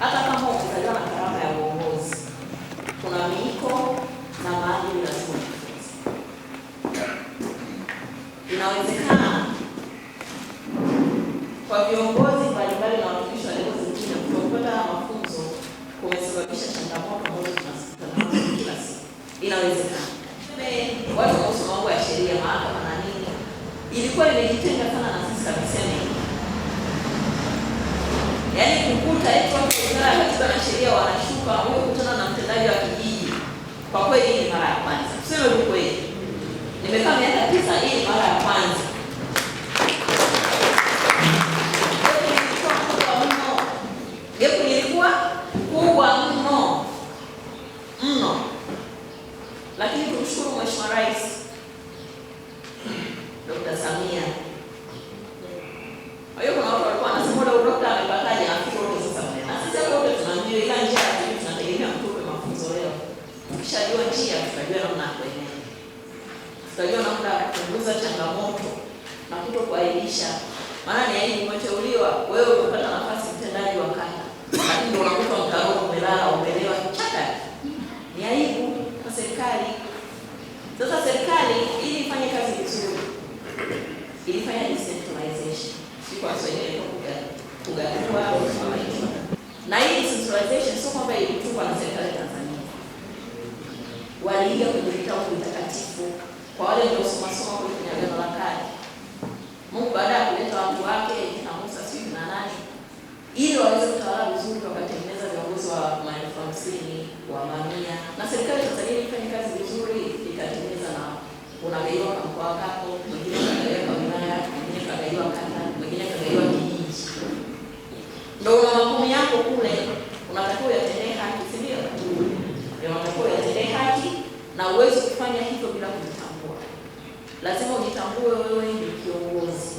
hata kama ukizaliwa na karama ya uongozi, kuna miiko na maadili lazima ujifunze. Inawezekana kwa viongozi mbalimbali na watumishi wa levo zingine kutopata mafunzo kumesababisha changamoto ambazo tunazikutana nazo kila siku. Inawezekana watu wanaosoma mambo ya sheria, mahakama na nini, ilikuwa imejitenga sana na sisi kabisa. Yaani kukuta eti watu wa Wizara ya Katiba na Sheria wanashuka huyo kutana na mtendaji wa kijiji, kwa kweli hii ni mara ya kwanza. Tuseme ukweli. Nimekaa miaka 9, hii ni mara ya kwanza. Gepu lilikuwa kubwa mno. Lakini tumshukuru Mheshimiwa Rais Dr. Samia. Kwa hiyo kuna watu walikuwa wanasema ule dokta amepataje na kitu sasa mwenyewe. Na sisi wote tunajua ila njia ya tunategemea mtupe mafunzo leo. Tukishajua njia tutajua namna ya kuendelea. Tutajua namna ya kupunguza changamoto na kutokuaibisha. Maana ni aibu umeteuliwa, wewe umepata nafasi mtendaji wa kata. Lakini ndio unakuta mtaro umelala, umelewa chaka. Ni aibu kwa serikali. Sasa serikali ili ifanye kazi vizuri, ilifanya decentralization. Kwa Kiswahili kugatua au kama hiyo. Na hii decentralization sio kwamba ilitungwa na serikali ya Tanzania. Waliiga kwenye vitabu vitakatifu kwa wale ndio soma kwenye Agano la Kale. Mungu baada ya kuleta watu wake na Musa siku na nani, ili waweze kutawala vizuri, wakatengeneza viongozi wa 50,000 wa mamia, na serikali ya Tanzania ilifanya kazi vizuri, ikatengeneza na unagaiwa kwa mkoa wako, mwingine unagaiwa kwa wilaya, mwingine kagaiwa kata, mwingine kagaiwa kijiji. Ndio una makumu yako kule, unatakiwa yatendee haki, si ndio? Ndio unatakiwa yatendee haki na uweze kufanya hivyo bila kujitambua. Lazima ujitambue wewe ni kiongozi.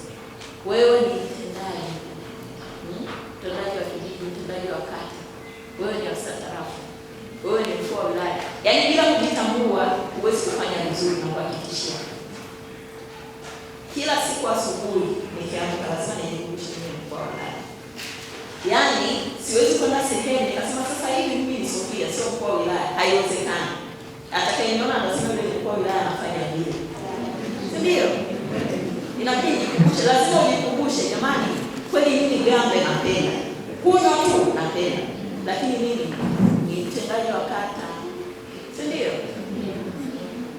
Wewe ni mtendaji. Mtendaji wa kijiji, mtendaji wa kata. Wewe ni afisa tarafa. Wewe ni mkuu wa wilaya. Yaani bila kujitambua huwezi kufanya vizuri na kuhakikishia. Kila siku asubuhi nikiamka lazima nijikumbushe mimi mkuu wa wilaya. Yaani siwezi kwenda sehemu nikasema sasa hivi mimi ni Sofia sio mkuu wa wilaya. Haiwezekani. Atakayeniona anasema yule mkuu wa wilaya anafanya vile. Ndio. Inabidi nikumbushe, lazima ujikumbushe jamani, kweli mimi gambe napenda. Kunywa tu napenda. Lakini mimi ni mtendaji wa kata. Ndio.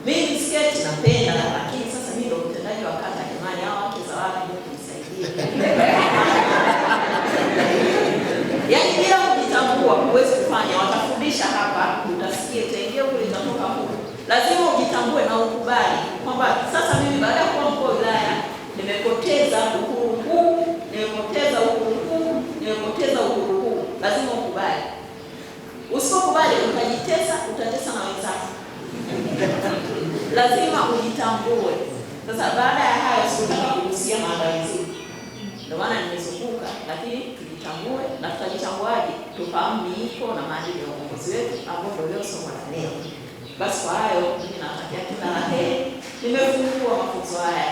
Mimi sketi napenda, lakini sasa mimi ndo mtendaji wa kata jamani, hao wake za wapi ndio kunisaidia. Yaani bila kujitambua huwezi kufanya, watafundisha hapa, utasikia tengeo kule itatoka huko. Lazima ujitambue na ukubali kwamba sasa mimi baada ya kuwa mkuu wa wilaya nimepoteza uhuru huu, nimepoteza uhuru huu, nimepoteza uhuru huu. Lazima ukubali. Usipokubali utajitesa, utatesa na wenzako. Lazima ujitambue. Sasa baada ya hayo sikutaka kugusia maandalizi. Ndio maana nimezunguka, lakini tujitambue na tutajitambuaje? Tufahamu miiko na maadili ya uongozi wetu ambao ndio somo la leo. Basi kwa hayo mimi natakia kila la heri. Nimefungua mafunzo haya